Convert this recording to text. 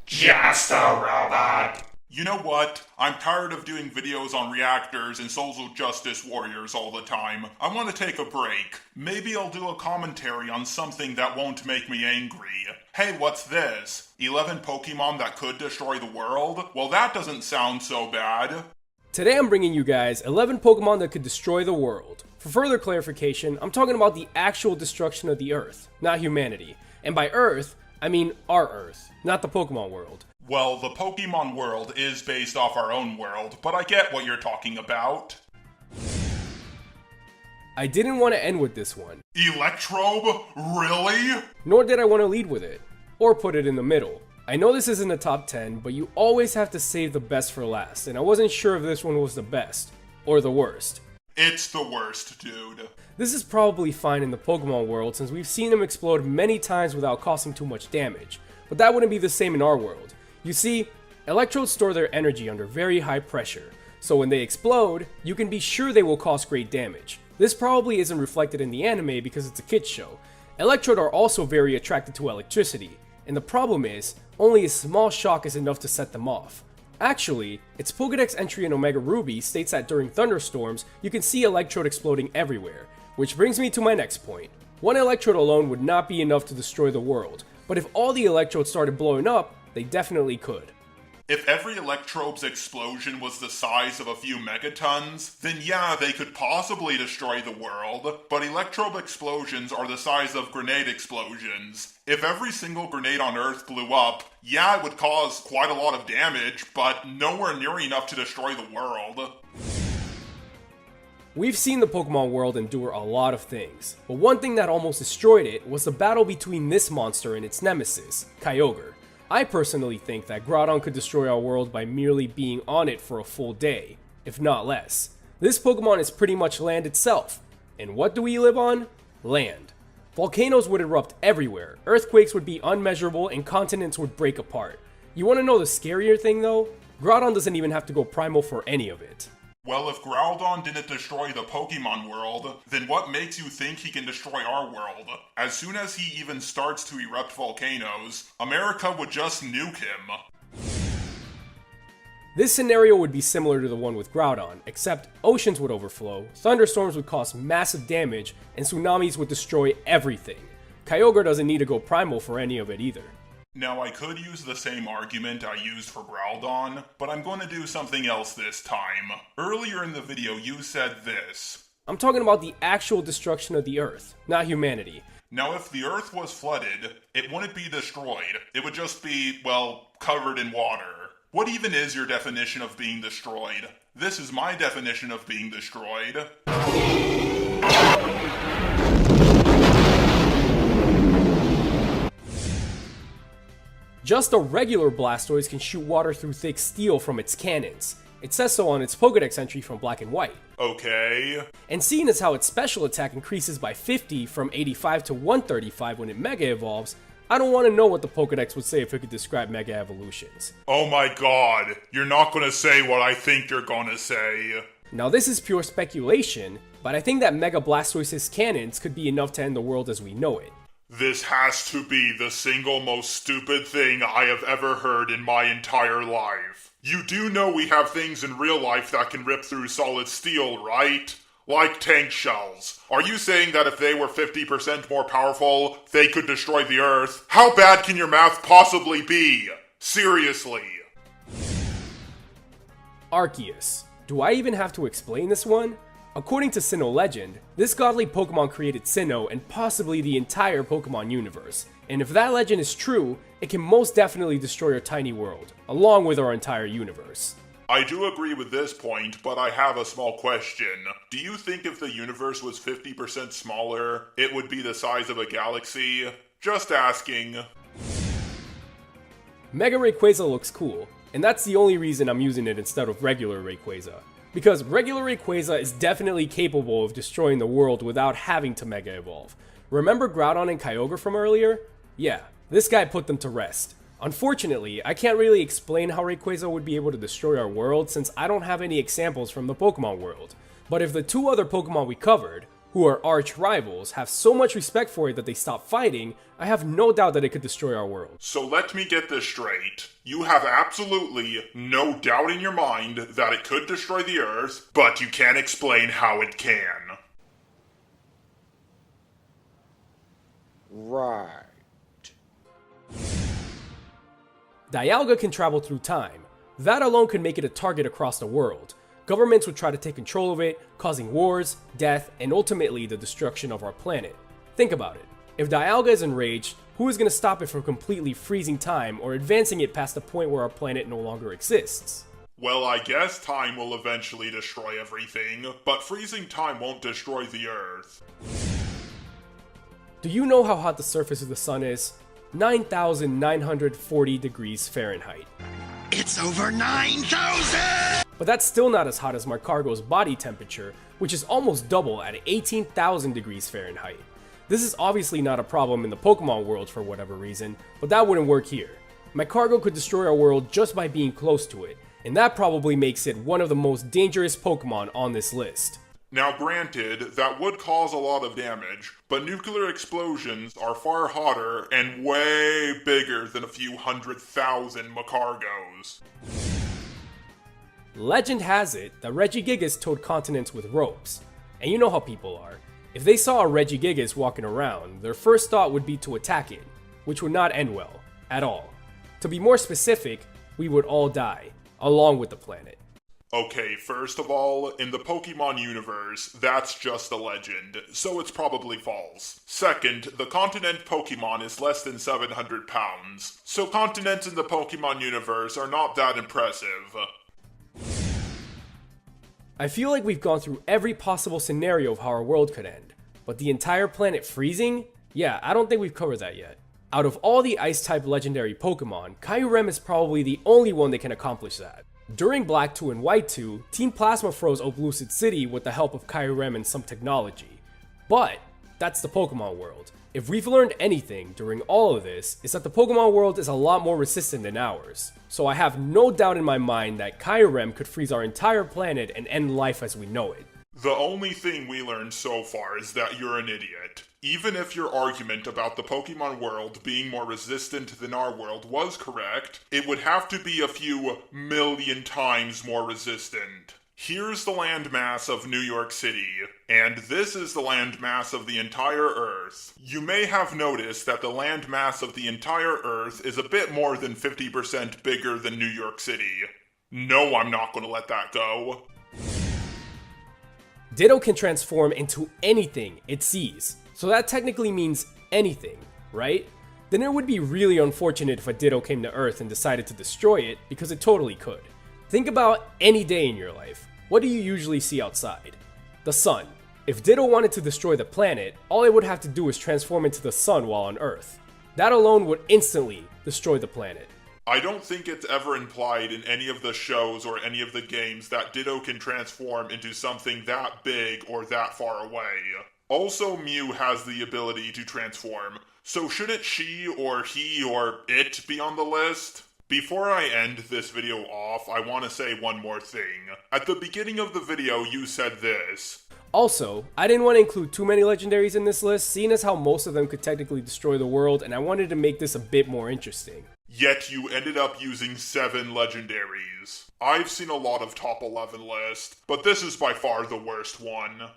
Just a robot. You know what? I'm tired of doing videos on reactors and social justice warriors all the time. I want to take a break. Maybe I'll do a commentary on something that won't make me angry. Hey, what's this? 11 Pokemon that could destroy the world? Well, that doesn't sound so bad. Today I'm bringing you guys 11 Pokemon that could destroy the world. For further clarification, I'm talking about the actual destruction of the Earth, not humanity. And by Earth, I mean our Earth, not the Pokemon world. Well, the Pokemon world is based off our own world, but I get what you're talking about. I didn't want to end with this one. Electrode? Really? Nor did I want to lead with it, or put it in the middle. I know this isn't a top 10, but you always have to save the best for last, and I wasn't sure if this one was the best, or the worst. It's the worst, dude. This is probably fine in the Pokemon world since we've seen them explode many times without causing too much damage, but that wouldn't be the same in our world. You see, Electrodes store their energy under very high pressure, so when they explode, you can be sure they will cause great damage. This probably isn't reflected in the anime because it's a kids show. Electrode are also very attracted to electricity, and the problem is, only a small shock is enough to set them off. Actually, its Pokédex entry in Omega Ruby states that during thunderstorms, you can see Electrode exploding everywhere, which brings me to my next point. One Electrode alone would not be enough to destroy the world, but if all the Electrodes started blowing up, they definitely could. If every Electrode's explosion was the size of a few megatons, then yeah, they could possibly destroy the world, but Electrode explosions are the size of grenade explosions. If every single grenade on Earth blew up, yeah, it would cause quite a lot of damage, but nowhere near enough to destroy the world. We've seen the Pokemon world endure a lot of things, but one thing that almost destroyed it was the battle between this monster and its nemesis, Kyogre. I personally think that Groudon could destroy our world by merely being on it for a full day, if not less. This Pokemon is pretty much land itself. And what do we live on? Land. Volcanoes would erupt everywhere, earthquakes would be unmeasurable, and continents would break apart. You want to know the scarier thing though? Groudon doesn't even have to go primal for any of it. Well, if Groudon didn't destroy the Pokemon world, then what makes you think he can destroy our world? As soon as he even starts to erupt volcanoes, America would just nuke him. This scenario would be similar to the one with Groudon, except oceans would overflow, thunderstorms would cause massive damage, and tsunamis would destroy everything. Kyogre doesn't need to go primal for any of it either. Now, I could use the same argument I used for Groudon, but I'm going to do something else this time. Earlier in the video, you said this. I'm talking about the actual destruction of the Earth, not humanity. Now, if the Earth was flooded, it wouldn't be destroyed. It would just be, well, covered in water. What even is your definition of being destroyed? This is my definition of being destroyed. Just a regular Blastoise can shoot water through thick steel from its cannons. It says so on its Pokédex entry from Black and White. Okay. And seeing as how its special attack increases by 50 from 85 to 135 when it Mega Evolves, I don't want to know what the Pokédex would say if it could describe Mega Evolutions. Oh my god, you're not gonna say what I think you're gonna say. Now this is pure speculation, but I think that Mega Blastoise's cannons could be enough to end the world as we know it. This has to be the single most stupid thing I have ever heard in my entire life. You do know we have things in real life that can rip through solid steel, right? Like tank shells. Are you saying that if they were 50% more powerful, they could destroy the Earth? How bad can your math possibly be? Seriously. Arceus. Do I even have to explain this one? According to Sinnoh legend, this godly Pokemon created Sinnoh and possibly the entire Pokemon universe. And if that legend is true, it can most definitely destroy our tiny world, along with our entire universe. I do agree with this point, but I have a small question. Do you think if the universe was 50% smaller, it would be the size of a galaxy? Just asking. Mega Rayquaza looks cool, and that's the only reason I'm using it instead of regular Rayquaza. Because regular Rayquaza is definitely capable of destroying the world without having to Mega Evolve. Remember Groudon and Kyogre from earlier? Yeah, this guy put them to rest. Unfortunately, I can't really explain how Rayquaza would be able to destroy our world since I don't have any examples from the Pokemon world. But if the two other Pokemon we covered, who are arch rivals, have so much respect for it that they stop fighting, I have no doubt that it could destroy our world. So let me get this straight. You have absolutely no doubt in your mind that it could destroy the Earth, but you can't explain how it can. Right. Dialga can travel through time. That alone could make it a target across the world. Governments would try to take control of it, causing wars, death, and ultimately the destruction of our planet. Think about it. If Dialga is enraged, who is going to stop it from completely freezing time or advancing it past the point where our planet no longer exists? Well, I guess time will eventually destroy everything, but freezing time won't destroy the Earth. Do you know how hot the surface of the sun is? 9,940 degrees Fahrenheit. It's over 9,000! But that's still not as hot as Magcargo's body temperature, which is almost double at 18,000 degrees Fahrenheit. This is obviously not a problem in the Pokemon world for whatever reason, but that wouldn't work here. Magcargo could destroy our world just by being close to it, and that probably makes it one of the most dangerous Pokemon on this list. Now granted, that would cause a lot of damage, but nuclear explosions are far hotter and way bigger than a few 100,000 Magcargos. Legend has it that Regigigas towed continents with ropes, and you know how people are. If they saw a Regigigas walking around, their first thought would be to attack it, which would not end well, at all. To be more specific, we would all die, along with the planet. Okay, first of all, in the Pokemon universe, that's just a legend, so it's probably false. Second, the continent Pokemon is less than 700 pounds, so continents in the Pokemon universe are not that impressive. I feel like we've gone through every possible scenario of how our world could end, but the entire planet freezing? Yeah, I don't think we've covered that yet. Out of all the Ice-type legendary Pokemon, Kyurem is probably the only one that can accomplish that. During Black 2 and White 2, Team Plasma froze Oblucid City with the help of Kyurem and some technology. But that's the Pokemon world. If we've learned anything during all of this, it's that the Pokemon world is a lot more resistant than ours. So I have no doubt in my mind that Kyurem could freeze our entire planet and end life as we know it. The only thing we learned so far is that you're an idiot. Even if your argument about the Pokemon world being more resistant than our world was correct, it would have to be a few million times more resistant. Here's the landmass of New York City, and this is the landmass of the entire Earth. You may have noticed that the landmass of the entire Earth is a bit more than 50% bigger than New York City. No, I'm not going to let that go. Ditto can transform into anything it sees, so that technically means anything, right? Then it would be really unfortunate if a Ditto came to Earth and decided to destroy it, because it totally could. Think about any day in your life. What do you usually see outside? The sun. If Ditto wanted to destroy the planet, all it would have to do is transform into the sun while on Earth. That alone would instantly destroy the planet. I don't think it's ever implied in any of the shows or any of the games that Ditto can transform into something that big or that far away. Also, Mew has the ability to transform, so shouldn't she or he or it be on the list? Before I end this video off, I want to say one more thing. At the beginning of the video, you said this. Also, I didn't want to include too many legendaries in this list, seeing as how most of them could technically destroy the world, and I wanted to make this a bit more interesting. Yet you ended up using 7 legendaries. I've seen a lot of top 11 lists, but this is by far the worst one.